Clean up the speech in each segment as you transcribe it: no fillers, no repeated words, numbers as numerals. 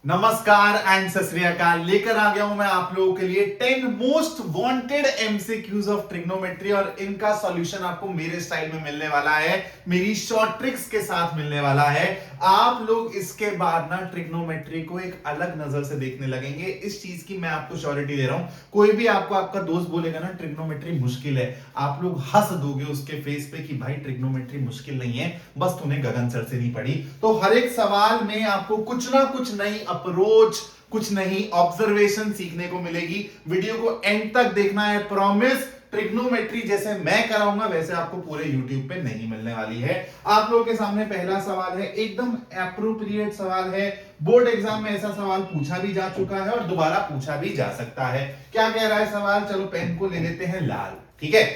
नमस्कार एंड सत श्री अकाल। लेकर आ गया हूं मैं आप लोगों के लिए 10 most wanted MCQs of trigonometry और इनका सॉल्यूशन आपको मेरे स्टाइल में मिलने वाला है, मेरी शॉर्ट ट्रिक्स के साथ मिलने वाला है। आप लोग इसके बाद ना ट्रिग्नोमेट्री को एक अलग नजर से देखने लगेंगे। इस चीज की मैं आपको श्योरिटी दे रहा हूं। कोई भी आपको आपका दोस्त बोलेगा ना ट्रिग्नोमेट्री मुश्किल है, आप लोग हंस दोगे उसके फेस पे कि भाई ट्रिग्नोमेट्री मुश्किल नहीं है, बस तूने गगन सर से नहीं पढ़ी। तो हर एक सवाल में आपको कुछ ना कुछ नई अप्रोच, कुछ नहीं ऑब्जर्वेशन सीखने को मिलेगी। वीडियो को एंड तक देखना है, प्रॉमिस। ट्रिग्नोमेट्री जैसे मैं कराऊंगा वैसे आपको पूरे YouTube पे नहीं मिलने वाली है। आप लोगों के सामने पहला सवाल है, एकदम एप्रोप्रिएट सवाल है। बोर्ड एग्जाम में ऐसा सवाल पूछा भी जा चुका है और दोबारा पूछा भी जा सकता है। क्या कह रहा है सवाल? चलो पेन को ले लेते हैं लाल, ठीक है।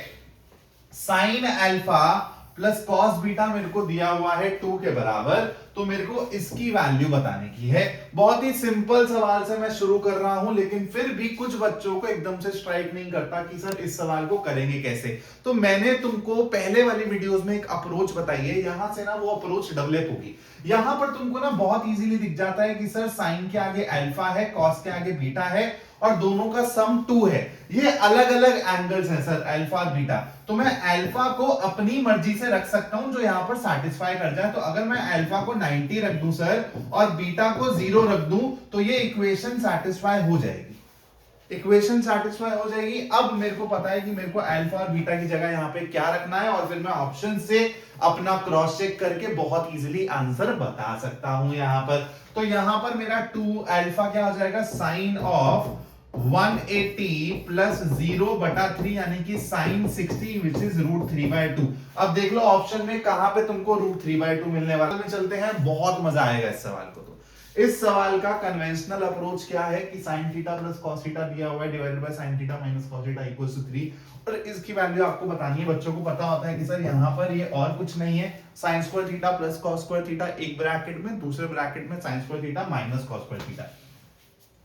Sine alpha plus cos beta मेरे को दिया हुआ है 2 के बराबर, तो मेरे को इसकी वैल्यू बताने की है। बहुत ही सिंपल सवाल से मैं शुरू कर रहा हूं, लेकिन फिर भी कुछ बच्चों को एकदम से स्ट्राइक नहीं करता कि सर इस सवाल को करेंगे कैसे। तो मैंने तुमको पहले वाली वीडियोस में एक अप्रोच बताई है, यहां से ना वो अप्रोच डेवलप होगी। यहां पर तुमको ना बहुत इजीली दिख जाता है कि सर साइन के आगे अल्फा है, कॉस के आगे बीटा है और दोनों का सम 2 है। ये अलग अलग एंगल्स हैं सर, अल्फा और बीटा। तो मैं अल्फा को अपनी मर्जी से रख सकता हूं जो यहां पर सेटिस्फाई कर जाए। तो अगर मैं अल्फा को 90 रख दूं सर और बीटा को 0 रख दूं तो ये इक्वेशन सेटिस्फाई हो जाएगी। इक्वेशन सेटिस्फाई हो जाएगी। अब मेरे को पता है कि मेरे को अल्फा और बीटा की जगह यहां पे क्या रखना है और फिर मैं ऑप्शन से अपना क्रॉस चेक करके बहुत इजीली आंसर बता सकता हूं यहां पर। तो यहां पर मेरा 2 अल्फा क्या हो जाएगा, साइन ऑफ 180 प्लस 0/3 यानी कि साइन 60 विच इज √3/2। अब देख लो ऑप्शन में कहां पे तुमको √3/2 मिलने वाला में चलते हैं, बहुत मजा आएगा इस सवाल को। तो इस सवाल का कन्वेंशनल अप्रोच क्या है कि sin theta plus cos theta दिया हुआ है divided by sin theta minus cos theta equals to 3 और इसकी वैल्यू आपको बतानी है। बच्चों को पता होता है कि सर यहां पर ये और कुछ नहीं है, sin square theta plus cos square theta एक ब्रैकेट में, दूसरे ब्रैकेट में sin square theta minus cos square theta.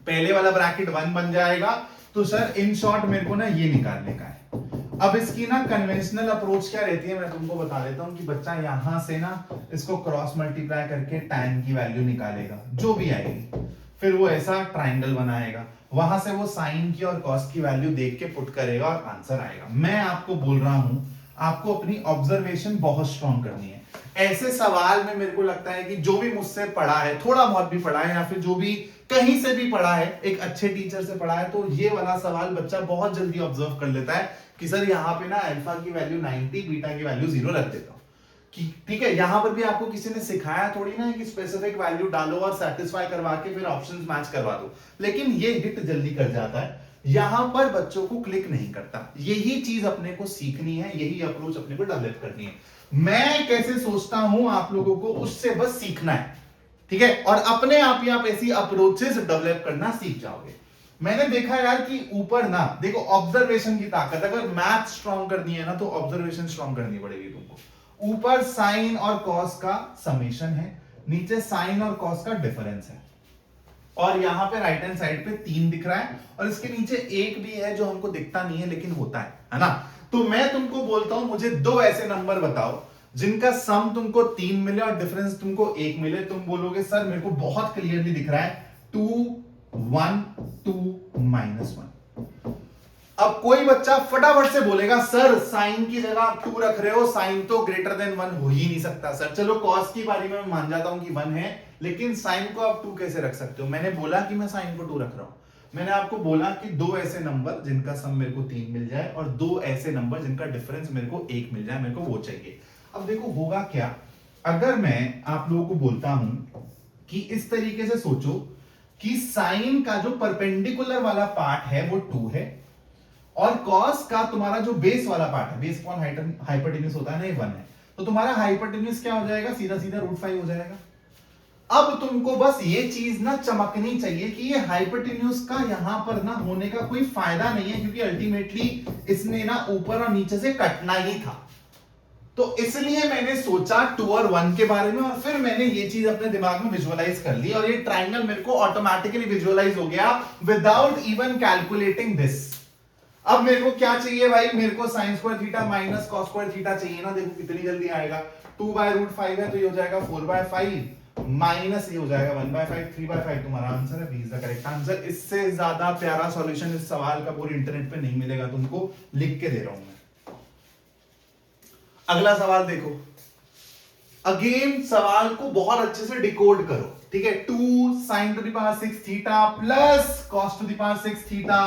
पहले वाला ब्रैकेट 1 बन जाएगा। तो सर इन शॉर्ट मेरे को ना ये निकालने का है। अब इसकी ना कन्वेंशनल अप्रोच क्या रहती है मैं तुमको बता देता हूं कि बच्चा यहां से ना इसको क्रॉस मल्टीप्लाई करके tan की वैल्यू निकालेगा जो भी आएगी, फिर वो ऐसा ट्राइंगल बनाएगा, वहां से वो साइन की और cos की वैल्यू देख के पुट करेगा और आंसर आएगा। मैं आपको बोल रहा हूं आपको अपनी ऑब्जर्वेशन बहुत स्ट्रांग करनी है। ऐसे सवाल में मेरे को लगता है कि जो भी मुझसे पढ़ा है, थोड़ा बहुत भी पढ़ा है या फिर जो भी कहीं से भी पढ़ा है, एक अच्छे टीचर से पढ़ा है, तो ये वाला सवाल बच्चा बहुत जल्दी ऑब्जर्व कर लेता है कि सर यहाँ पे ना अल्फा की वैल्यू 90, बीटा की वैल्यू 0 रख देता हूं कि ठीक है। यहां पर भी आपको किसी ने सिखाया थोड़ी ना है कि स्पेसिफिक वैल्यू डालो और सेटिस्फाई करवा के फिर ऑप्शंस मैच करवा दो, लेकिन ये हिट जल्दी कर जाता है। यहां पर बच्चों को क्लिक नहीं करता। यही चीज अपने को सीखनी है, यही अप्रोच अपने को डेवलप करनी है। मैं कैसे सोचता हूं आप लोगों को उससे बस सीखना है, ठीक है, और अपने आप ही आप ऐसी अप्रोचेस डेवलप करना सीख जाओगे। मैंने देखा यार कि ऊपर ना देखो ऑब्जर्वेशन की ताकत, अगर मैथ स्ट्रॉन्ग करनी है ना तो ऑब्जर्वेशन स्ट्रॉन्ग करनी पड़ेगी तुमको। ऊपर साइन और कॉस का समेशन है, नीचे साइन और कॉस का डिफरेंस है और यहां पे राइट हैंड साइड पे 3 दिख रहा है और इसके नीचे 1 भी है जो हमको दिखता नहीं है लेकिन होता है ना। तो मैं तुमको बोलता हूं मुझे 2 ऐसे नंबर बताओ जिनका सम तुमको 3 मिले और डिफरेंस तुमको 1 मिले। तुम बोलोगे सर मेरे को बहुत क्लियरली दिख रहा है 2 1 2 -1। अब कोई बच्चा फटाफट से बोलेगा सर साइन की जगह आप 2 रख रहे हो, साइन तो ग्रेटर देन 1 हो ही नहीं सकता सर। चलो कॉस की बारी में मैं मान जाता हूं कि 1 है, लेकिन साइन को आप 2 कैसे रख सकते हो? मैंने बोला कि मैं साइन को 2 रख रहा हूं। मैंने आपको बोला कि 2 ऐसे नंबर जिनका सम मेरे को 3 मिल जाए और 2 ऐसे नंबर जिनका डिफरेंस मेरे को 1 मिल जाए, मेरे को वो चाहिए। अब देखो होगा क्या अगर मैं आप लोगों को बोलता हूं कि इस तरीके से सोचो कि साइन का जो परपेंडिकुलर वाला पार्ट है वो 2 है और कॉस का तुम्हारा जो बेस वाला पार्ट है, बेस अपॉन हाइपोटेन्यूज होता है ना, ये 1 है। तो तुम्हारा हाइपोटेन्यूज क्या हो जाएगा? सीधा सीधा √5 हो जाएगा। अब तुमको बस ये चीज ना चमकनी चाहिए कि ये हाइपोटेन्यूज का यहां पर ना होने का कोई फायदा नहीं है, क्योंकि अल्टीमेटली इसने ना ऊपर और नीचे से कटना ही था। तो इसलिए मैंने सोचा 2 और 1 के बारे में और फिर मैंने ये चीज अपने दिमाग में विजुअलाइज कर ली और ये ट्राइंगल मेरे को ऑटोमेटिकली विजुअलाइज हो गया विदाउट इवन कैलकुलेटिंग दिस। अब मेरे को क्या चाहिए भाई? मेरे को sign square theta minus cos square theta चाहिए ना। देखो कितनी जल्दी आएगा, 2/√5 है तो ये हो जाएगा 4/5 माइनस ये हो जाएगा 1/5, 3/5 तुम्हारा आंसर है, B is the correct answer. इससे ज्यादा प्यारा सॉल्यूशन इस सवाल का पूरे इंटरनेट पे नहीं मिलेगा तुमको, लिख के दे रहा हूं मैं। अगला सवाल देखो, अगेन सवाल को बहुत अच्छे से डिकोड करो, ठीक है। 2 sin to the power 6 theta plus cos to the power 6 theta,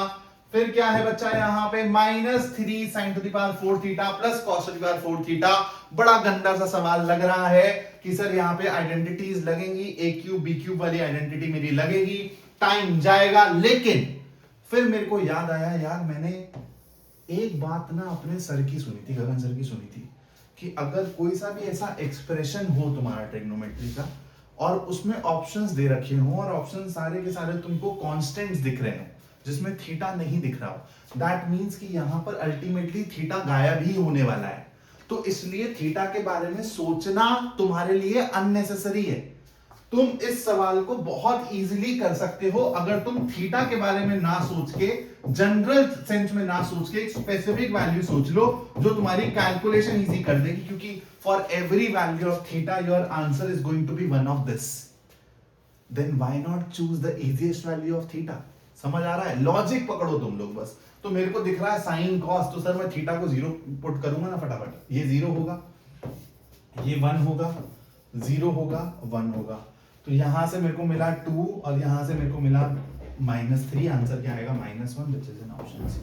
फिर क्या है बच्चा यहाँ पे -3 sin to the power 4 theta plus cos to the power 4 theta. बड़ा गंदा सा सवाल लग रहा है कि सर यहाँ पे आइडेंटिटीज लगेंगी, ए क्यूब बी क्यूब वाली आइडेंटिटी मेरी लगेगी, टाइम जाएगा। लेकिन फिर मेरे को याद आया, यार मैंने एक बात ना अपने सर की सुनी थी, गगन सर की सुनी थी, कि अगर कोई सा भी ऐसा एक्सप्रेशन हो तुम्हारा ट्रिग्नोमेट्री का और उसमें ऑप्शंस दे रखे हो और ऑप्शन सारे के सारे तुमको कांस्टेंट्स दिख रहे हो जिसमें थीटा नहीं दिख रहा हो, दैट मींस कि यहां पर अल्टीमेटली थीटा गायब ही होने वाला है। तो इसलिए थीटा के बारे में सोचना तुम्हारे लिए अननेसेसरी है। तुम इस सवाल को बहुत इजीली कर सकते हो अगर तुम थीटा के बारे में ना सोच के, जनरल सेंस में ना सोच के, एक स्पेसिफिक वैल्यू सोच लो जो तुम्हारी कैलकुलेशन इजी कर देगी, क्योंकि for every value of theta your answer is going to be one of this. Then why not choose the easiest value of theta. समझ आ रहा है? लॉजिक पकड़ो तुम लोग बस। तो मेरे को दिख रहा है साइन कॉस, तो सर मैं थीटा को 0 पुट करूंगा ना फटाफट, ये 0 होगा, ये 1 होगा, 0 होगा, 1 होगा। तो यहां से मेरे को मिला 2 और यहां से मेरे को मिला -3। आंसर क्या आएगा? -1, which is an option C.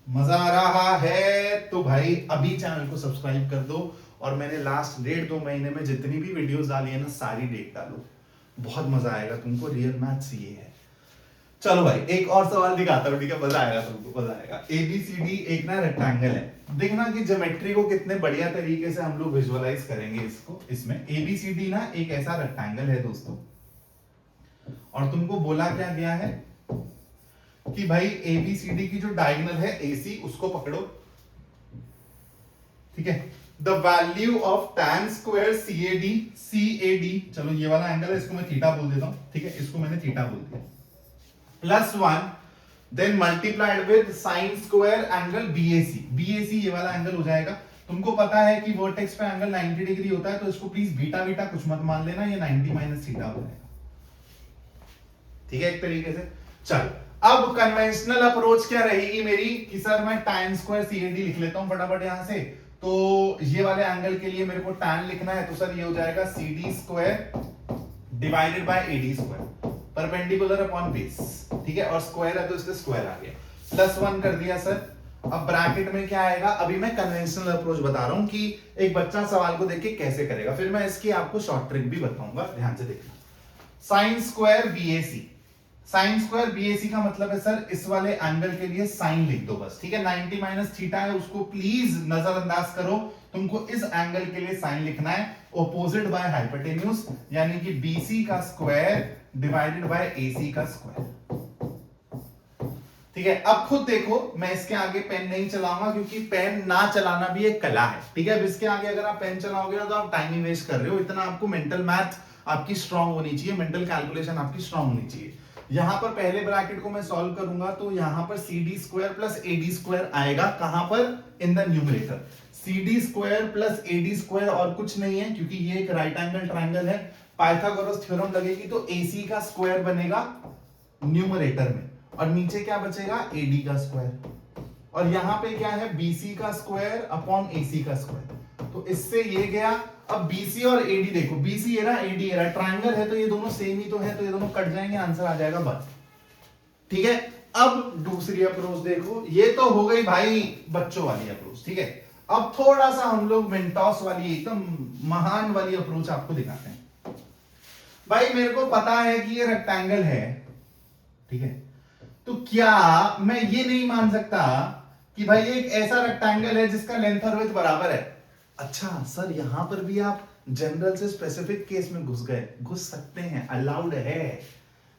मजा आ रहा है तो भाई अभी चैनल को सब्सक्राइब कर दो और मैंने लास्ट 1.5-2 महीने में जितनी भी वीडियोस डाली है ना, सारी देख डालो, बहुत मजा आएगा तुमको। रियल मैथ्स ये है। चलो भाई एक और सवाल दिखाता हूँ, ठीक है? मजा आएगा तुमको, मजा आएगा। ABCD एक ना रेक्टेंगल है। देखना कि ज्योमेट्री को कितने बढ़िया तरीके से हम लोग विजुअलाइज करेंगे इसको। इसमें ABCD ना एक ऐसा रेक्टेंगल है दोस्तों, और तुमको बोला क्या गया है कि भाई ABCD की जो डायगोनल है AC, उसको पकड़ो, ठीक है। The value of tan square CAD, चलो ये वाला एंगल है, इसको मैं थीटा बोल देता हूं, ठीक है, इसको मैंने थीटा बोल दिया, +1 then multiplied with sine square angle BAC ये वाला एंगल हो जाएगा। तुमको पता है कि वर्टेक्स पे एंगल 90 डिग्री होता है, तो इसको प्लीज बीटा बीटा कुछ मत मान लेना, ये 90 माइनस थीटा हो जाएगा, ठीक है, एक तरीके से। चल अब कन्वेंशनल अप्रोच क्या रहेगी मेरी कि सर मैं tan स्क्वायर CAD लिख लेता हूं फटाफट यहां से। तो ये वाले एंगल के लिए मेरे को tan लिखना है, तो सर ये हो जाएगा CD square divided by AD square, perpendicular upon base, ठीक है, और स्क्वायर है तो इसका स्क्वायर आ गया, +1 कर दिया सर। अब ब्रैकेट में क्या आएगा? अभी मैं कन्वेंशनल अप्रोच बता रहा हूं कि एक बच्चा सवाल को देख के कैसे करेगा, फिर मैं इसकी आपको शॉर्ट ट्रिक भी बताऊंगा, ध्यान से देखना। Sine square BAC, sine square BAC का मतलब है सर इस वाले एंगल के लिए साइन लिख दो बस, ठीक है। 90 माइनस थीटा है, उसको प्लीज नजरअंदाज करो, तुमको इस एंगल के लिए साइन लिखना है, ऑपोजिट बाय हाइपोटेन्यूज, यानी कि BC का स्क्वायर डिवाइडेड बाय AC का स्क्वायर, ठीक है। अब खुद देखो, मैं इसके आगे पेन नहीं चलाऊंगा क्योंकि पेन ना चलाना भी एक कला है, ठीक है। अब इसके आगे अगर आप पेन चलाओगे ना तो आप टाइम ही वेस्ट कर रहे हो। इतना आपको मेंटल मैथ आपकी स्ट्रांग होनी चाहिए, मेंटल कैलकुलेशन आपकी स्ट्रांग होनी चाहिए। यहां पर पहले ब्रैकेट को मैं सॉल्व करूंगा तो यहां पर CD square plus AD square आएगा, कहां पर? In the numerator. CD square plus AD square और कुछ नहीं है क्योंकि ये एक राइट एंगल ट्रायंगल है, पाइथागोरस थ्योरम लगेगी तो AC का स्क्वायर बनेगा न्यूमरेटर में, और नीचे क्या बचेगा? AD का स्क्वायर, और यहां पे क्या है? BC का स्क्वायर अपॉन AC का स्क्वायर, तो इससे ये गया। अब BC और AD देखो, BC ये रहा, AD ये रहा, ट्रायंगल है तो ये दोनों सेम ही तो है, तो ये दोनों कट जाएंगे, आंसर आ जाएगा बस, ठीक है। अब दूसरी अप्रोच देखो, ये तो हो गई भाई बच्चों वाली अप्रोच, ठीक है। अब थोड़ा सा हम लोग मेंटॉस वाली एकदम महान वाली अप्रोच आपको दिखाते हैं। भाई मेरे को पता है कि ये रेक्टेंगल है, ठीक है, तो क्या मैं ये नहीं मान सकता कि भाई ये एक ऐसा रेक्टेंगल है जिसका लेंथ और विड्थ बराबर है? अच्छा सर यहां पर भी आप जनरल से स्पेसिफिक केस में घुस गए, घुस सकते हैं, अलाउड है।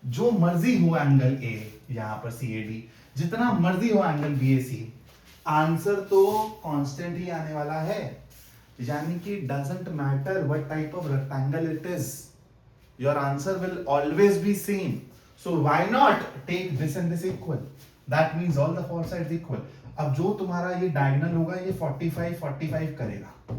जो मर्जी हो एंगल A, यहां पर CAD, जितना मर्जी हो एंगल BAC, आंसर तो कांस्टेंट ही आने वाला है, यानी कि doesn't matter what type of rectangle it is, your answer will always be same. So why not take this and this equal? That means all the four sides equal. अब जो तुम्हारा ये डायगोनल होगा ये 45 करेगा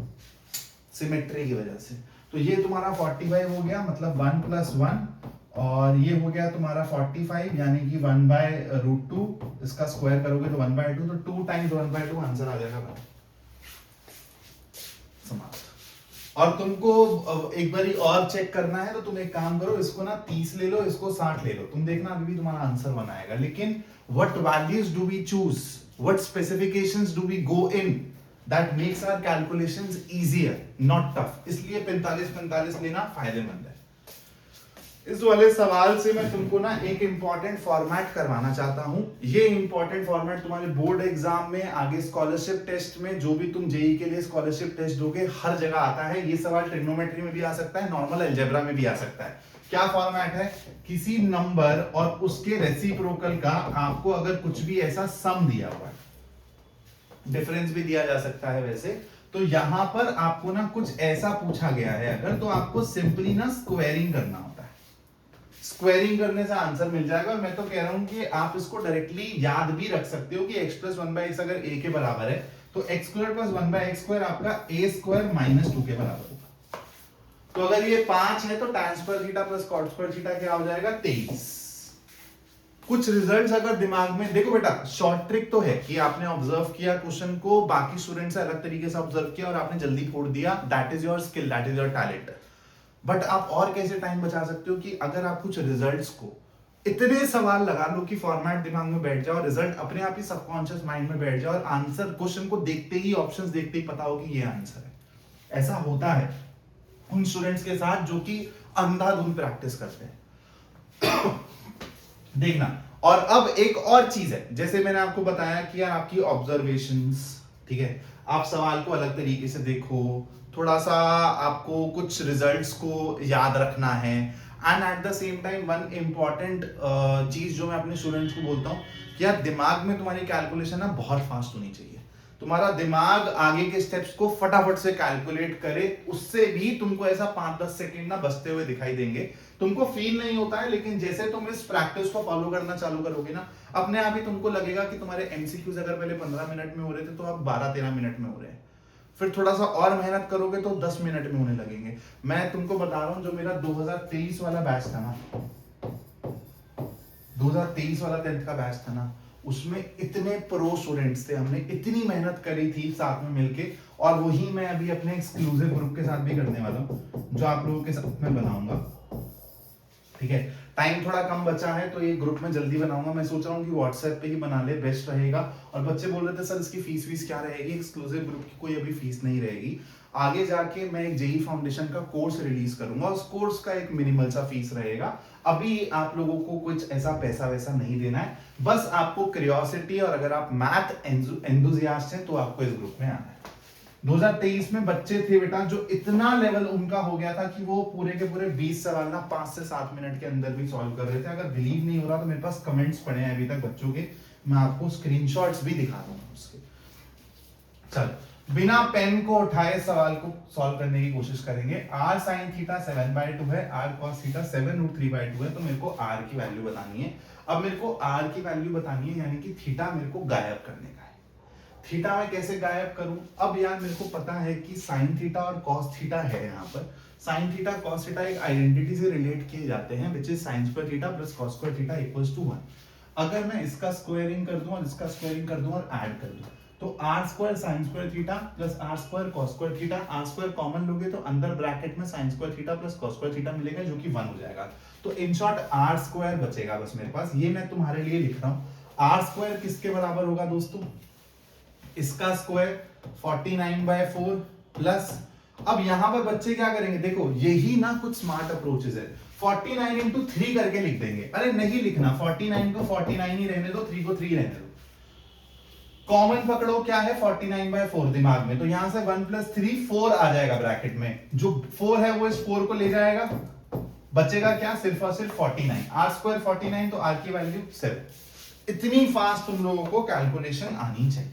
सिमेट्री की वजह से, तो तो ये तुम्हारा 45 हो गया, मतलब 1 + 1, और ये हो गया तुम्हारा 45 यानी कि 1/√2, इसका स्क्वायर करोगे तो 1/2, तो 2 × 1/2 आंसर आ जाएगा भाई, समाप्त। और तुमको एक बारी और चेक करना है तो तुम एक काम करो, इसको ना 30 ले लो, इसको 60 ले लो, तुम देखना अभी भी तुम्हारा आंसर बन आएगा। लेकिन what values do we choose, what specifications do we go in, that makes our calculations easier not tough, इसलिए 45 लेना फायदेमंद है। इस वाले सवाल से मैं तुमको ना एक इंपॉर्टेंट फॉर्मेट करवाना चाहता हूं। ये इंपॉर्टेंट फॉर्मेट तुम्हारे बोर्ड एग्जाम में, आगे स्कॉलरशिप टेस्ट में, जो भी तुम जेई के लिए स्कॉलरशिप टेस्ट दोगे हर जगह आता है। ये सवाल ट्रिग्नोमेट्री में भी आ सकता है, नॉर्मल अलजेब्रा में भी आ सकता है। क्या फॉर्मेट है, किसी नंबर और उसके रेसिप्रोकल का आपको अगर कुछ भी ऐसा सम दिया हुआ है, डिफरेंस भी दिया जा सकता है वैसे, तो यहां पर आपको ना कुछ ऐसा पूछा गया है अगर, तो आपको सिंपली ना स्क्वायरिंग करना होता है। स्क्वायरिंग करने से आंसर मिल जाएगा। और मैं तो कह रहा हूं कि आप इसको डायरेक्टली याद भी रख सकते हो कि x + 1/x अगर a के बराबर है तो x² + 1/x² आपका a² - 2 के बराबर होगा। तो अगर ये 5 है तो tan² थीटा + cot² थीटा क्या हो जाएगा, 23। कुछ रिजल्ट्स अगर दिमाग में, देखो बेटा शॉर्ट ट्रिक तो है कि आपने ऑब्जर्व किया क्वेश्चन को, बाकी स्टूडेंट से अलग तरीके से ऑब्जर्व किया और आपने जल्दी फोड़ दिया, that is your skill, that is your talent. But आप और कैसे टाइम बचा सकते हो कि अगर आप कुछ रिजल्ट्स को इतने सवाल लगा लो कि फॉर्मेट दिमाग में बैठ जाए और रिजल्ट अपने आप ही सबकॉन्शियस माइंड में बैठ जाए और आंसर क्वेश्चन को देखते ही, ऑप्शंस देखते ही पता हो कि ये आंसर है। ऐसा होता है उन स्टूडेंट्स के साथ जो कि अंधाधुंध प्रैक्टिस करते हैं। देखना। और अब एक और चीज है, जैसे मैंने आपको बताया कि यार आपकी ऑब्जर्वेशंस, ठीक है, आप सवाल को अलग तरीके से देखो, थोड़ा सा आपको कुछ रिजल्ट्स को याद रखना है, and at the same time one important चीज जो मैं अपने स्टूडेंट्स को बोलता हूँ कि यार दिमाग में तुम्हारी कैलकुलेशन ना बहुत फास्ट होनी चाहिए। तुम्हारा दिमाग आगे के स्टेप्स को फटाफट से कैलकुलेट करे, उससे भी तुमको ऐसा 5-10 सेकंड ना बचते हुए दिखाई देंगे। तुमको फील नहीं होता है, लेकिन जैसे तुम इस प्रैक्टिस को फॉलो करना चालू करोगे ना, अपने आप ही तुमको लगेगा कि तुम्हारे एमसीक्यूज अगर पहले 15 मिनट में हो रहे थे तो अब 12-13 मिनट में हो रहे हैं। फिर थोड़ा सा और मेहनत करोगे तो 10 मिनट में होने लगेंगे। मैं तुमको बता रहा हूं, जो मेरा 2023 वाला बैच था ना, 2023 वाला 10th का बैच था ना, उसमें इतने प्रो स्टूडेंट्स थे, हमने इतनी मेहनत करी थी साथ में मिलके, और वही मैं अभी अपने एक्सक्लूसिव ग्रुप के साथ भी करने वाला हूँ, जो आप लोगों के साथ में बनाऊंगा। ठीक है, टाइम थोड़ा कम बचा है तो ये ग्रुप में जल्दी बनाऊंगा। मैं सोच रहा हूँ कि व्हाट्सएप पे ही बना ले, बेस्ट रहेगा। और बच्चे बोल रहे थे सर इसकी फीस क्या रहेगी, एक्सक्लूसिव ग्रुप की कोई अभी फीस नहीं रहेगी। आगे जाके मैं एक जेई फाउंडेशन का कोर्स रिलीज करूंगा, उस कोर्स का एक मिनिमल सा फीस रहेगा। अभी आप लोगों को कुछ ऐसा पैसा वैसा नहीं देना है, बस आपको क्यूरियोसिटी, और अगर आप मैथ एंथुसियास्ट हैं तो आपको इस ग्रुप में आना है। 2023 में बच्चे थे बेटा जो इतना लेवल उनका हो गया था कि वो पूरे के पूरे 20 सवाल ना 5 से 7 मिनट के अंदर भी सॉल्व कर रहे थे। अगर बिलीव नहीं हो रहा तो मेरे पास कमेंट्स पड़े हैं अभी तक बच्चों के, मैं आपको स्क्रीनशॉट्स भी दिखा दूंगा उसके। चल, बिना पेन को उठाए सवाल को सॉल्व करने की कोशिश करेंगे। r sin थीटा 7/2 है, r cos थीटा 7√3/2 है, तो मेरे को r की वैल्यू बतानी है। अब मेरे को r की वैल्यू बतानी है, यानी कि थीटा मेरे को गायब करने का है। थीटा मैं कैसे गायब करूं? अब यार मेरे को पता है कि साइन थीटा और कॉस थीटा है, यहाँ पर साइन थीटा कॉस थीटा एक आइडेंटिटी से रिलेट किए जाते हैं, which is sine square theta plus cos square theta equals to 1। अगर मैं इसका स्क्वायरिंग कर दूं और इसका स्क्वायरिंग कर दूं और ऐड कर दूं तो r square sine square theta plus r square cos square theta, r square common लोगे तो अंदर ब्रैकेट में sine square theta plus cos square theta मिलेगा, जो कि 1 हो जाएगा। तो इन शॉर्ट आर स्क्वायर बचेगा बस मेरे पास। ये मैं तुम्हारे लिए लिख रहा हूं। आर स्क्वायर किसके बराबर होगा दोस्तों? इसका स्क्वायर 49/4 प्लस, अब यहां पर बच्चे क्या करेंगे, देखो यही ना कुछ स्मार्ट अप्रोचेस है। 49 into 3 करके लिख देंगे। अरे नहीं लिखना, 49 को 49 ही रहने दो, 3 को 3 रहने दो। कॉमन पकड़ो, क्या है 49/4 दिमाग में, तो यहां से 1 + 3 4 आ जाएगा ब्रैकेट में। जो 4 है वो इस 4 को ले जाएगा, बचेगा क्या, सिर्फ और सिर्फ 49। आर स्क्वायर 49, तो आर की वैल्यू 7। इतनी फास्ट तुम लोगों को कैलकुलेशन आनी चाहिए।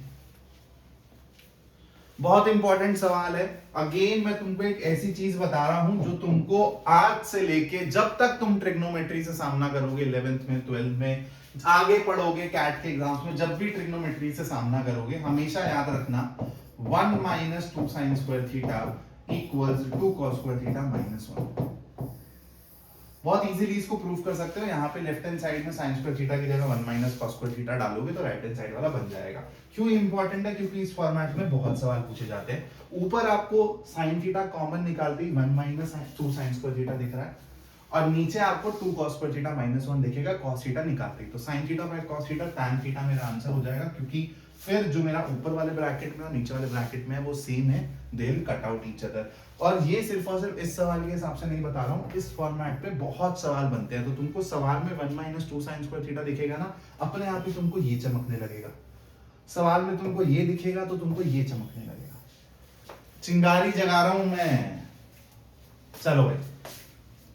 बहुत इंपॉर्टेंट सवाल है। अगेन मैं तुमको एक ऐसी चीज बता रहा हूं जो तुमको आज से लेके जब तक तुम ट्रिग्नोमेट्री से सामना करोगे 11th में 12th में, आगे पढ़ोगे कैट के एग्जाम्स में, जब भी ट्रिग्नोमेट्री से सामना करोगे हमेशा याद रखना 1 - 2 sin square theta equals to cos square theta minus 1। बहुत इजीली इसको प्रूव कर सकते हो। यहाँ पे लेफ्ट हैंड साइड में साइन स्क्वायर थीटा की जगह 1 माइनस कॉस स्क्वायर थीटा डालोगे तो राइट हैंड साइड वाला बन जाएगा। क्यों इंपॉर्टेंट है? क्योंकि इस फॉर्मेट में बहुत सवाल पूछे जाते हैं। ऊपर आपको साइन थीटा कॉमन निकालते ही 1 माइनस 2 साइन स्क्वायर थीटा दिख रहा है और नीचे आपको 2 cos स्क्वायर थीटा माइनस 1 दिखेगा cos थीटा निकालते ही। तो sin theta by cos theta tan theta मेरा आंसर हो जाएगा, क्योंकि फिर जो मेरा ऊपर वाले ब्रैकेट में और नीचे वाले ब्रैकेट में है वो सेम है, they will cut out each other. और ये सिर्फ और सिर्फ इस सवाल के हिसाब से नहीं बता रहा हूँ, इस फॉर्मेट पे बहुत सवाल बनते हैं। तो तुमको सवाल में 1 माइनस 2 साइन स्क्वायर थीटा दिखेगा ना, अपने आप ही तुमको ये चमकने लगेगा। सवाल में तुमको ये दिखेगा तो तुमको ये चमकने लगेगा। चिंगारी जगा रहा हूं मैं। चलो भाई,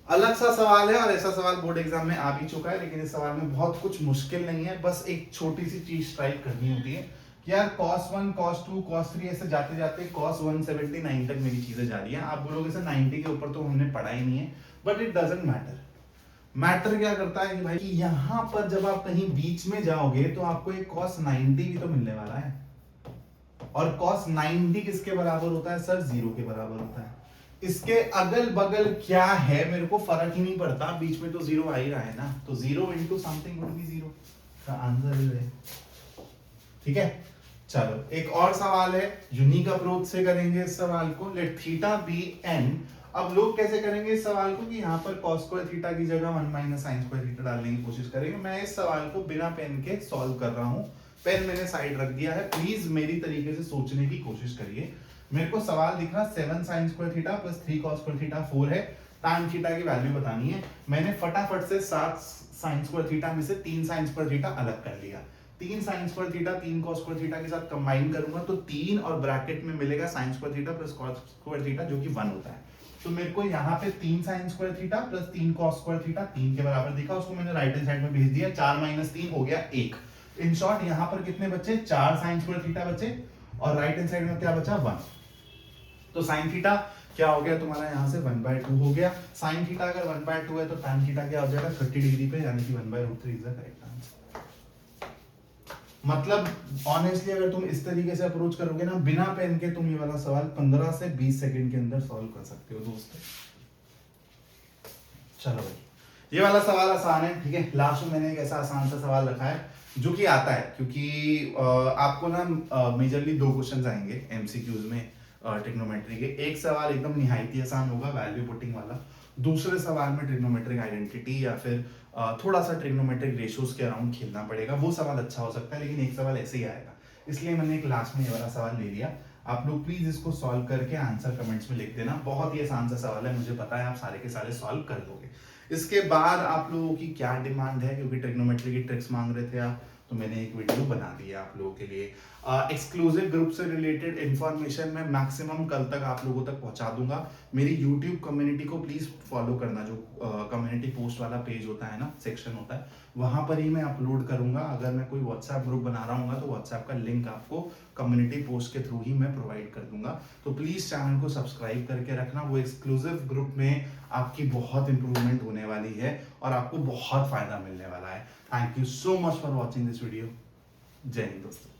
अलग सा सवाल है और ऐसा सवाल बोर्ड एग्जाम में आ भी चुका है, लेकिन इस सवाल में बहुत कुछ मुश्किल नहीं है। बस एक छोटी सी चीज ट्राई करनी होती है कि यार cos 1 cos 2 cos 3 ऐसे जाते जाते cos 179 तक मेरी चीजें जा रही हैं। आप बोलोगे सर 90 के ऊपर तो हमने पढ़ा ही नहीं है, but it doesn't matter. Matter क्या करता है कि भाई कि यहां पर जब आप कहीं बीच में जाओगे तो आपको एक cos 90 भी तो मिलने वाला है, और cos 90 किसके बराबर होता है सर? 0 के बराबर होता है। इसके अगल बगल क्या है मेरे को फर्क ही नहीं पड़ता, बीच में तो 0 आ ही रहा है ना, तो 0 इंटू समथिंग वुड बी 0 का आंसर है। ठीक है, चलो एक और सवाल है, यूनिक अप्रोच से करेंगे इस सवाल को। Let theta be n। अब लोग कैसे करेंगे इस सवाल को कि यहाँ पर cos स्क्वायर थीटा की जगह 1 माइनस sin स्क्वायर थीटा डालने की कोशिश करेंगे। मैं इस सवाल को बिना पेन के सॉल्व कर रहा हूँ, पेन मैंने साइड रख दिया है। प्लीज मेरी तरीके से सोचने की कोशिश करिए। मेरे को सवाल दिख रहा 7 sin square theta plus 3 cos square theta 4 है, tan थीटा की वैल्यू बतानी है। मैंने फटाफट से 7 sin स्क्वायर थीटा में से 3 sin स्क्वायर थीटा अलग कर लिया। 3 sin square theta 3 cos square theta के साथ कंबाइन करूंगा तो 3 और ब्रैकेट में मिलेगा sin square theta plus cos square theta जो कि 1 होता है। तो मेरे को यहाँ पे 3 sin square theta plus 3 cos square theta 3 के बराबर दिखा, उसको मैंने राइट हैंड साइड में भेज दिया। 4 माइनस 3 हो गया 1। इन शॉर्ट यहाँ पर कितने बचे? 4 sin स्क्वायर थीटा बचे और राइट हैंड साइड में क्या बचा? 1। तो sin थीटा क्या हो गया तुम्हारा? यहाँ से 1/2 हो गया। sin थीटा अगर 1/2 है तो tan थीटा क्या हो जाएगा? 30 डिग्री पे, यानी कि 1/√3 इज द करेक्ट आंसर। मतलब ऑनेस्टली अगर तुम इस तरीके से अप्रोच करोगे ना, बिना पेन के तुम ये वाला सवाल 15 से 20 सेकंड के अंदर सॉल्व कर सकते हो दोस्तों। चलो भाई, ये वाला सवाल आसान है। ठीक है, लास्ट में मैंने एक ऐसा आसान सा सवाल रखा है जो कि आता है, क्योंकि आपको ना मेजरली 2 क्वेश्चंस आएंगे एमसीक्यूज में ट्रिग्नोमेट्री के। एक सवाल एकदम निहायत ही आसान होगा, वैल्यू पुटिंग वाला। दूसरे सवाल में ट्रिग्नोमेट्रिक आइडेंटिटी या फिर थोड़ा सा ट्रिग्नोमेट्रिक रेशियोज के अराउंड खेलना पड़ेगा। वो सवाल अच्छा हो सकता है, लेकिन एक सवाल ऐसे ही आएगा, इसलिए मैंने एक लास्ट में ये वाला सवाल ले लिया। आप लोग प्लीज इसको सॉल्व करके आंसर कमेंट्स में लिख देना। बहुत ही आसान सा सवाल है, मुझे पता है आप सारे के सारे सॉल्व कर दोगे। इसके बाद आप लोगों की क्या डिमांड है, क्योंकि ट्रिग्नोमेट्री की ट्रिक्स मांग रहे थे आप, तो मैंने एक वीडियो बना दिया आप लोगों के लिए। एक्सक्लूसिव ग्रुप से रिलेटेड इंफॉर्मेशन मैं मैक्सिमम कल तक आप लोगों तक पहुंचा दूंगा। मेरी यूट्यूब कम्युनिटी को प्लीज फॉलो करना, जो कम्युनिटी पोस्ट वाला पेज होता है ना, सेक्शन होता है, वहां पर ही मैं अपलोड करूंगा। अगर मैं कोई व्हाट्सएप ग्रुप बना रहा हूँ तो व्हाट्सएप का लिंक आपको कम्युनिटी पोस्ट के थ्रू ही मैं प्रोवाइड कर दूंगा। तो प्लीज चैनल को सब्सक्राइब करके रखना। वो एक्सक्लूसिव ग्रुप में आपकी बहुत इंप्रूवमेंट होने वाली है और आपको बहुत फायदा मिलने वाला है। Thank you so much for watching this video. जय हिंद दोस्तों।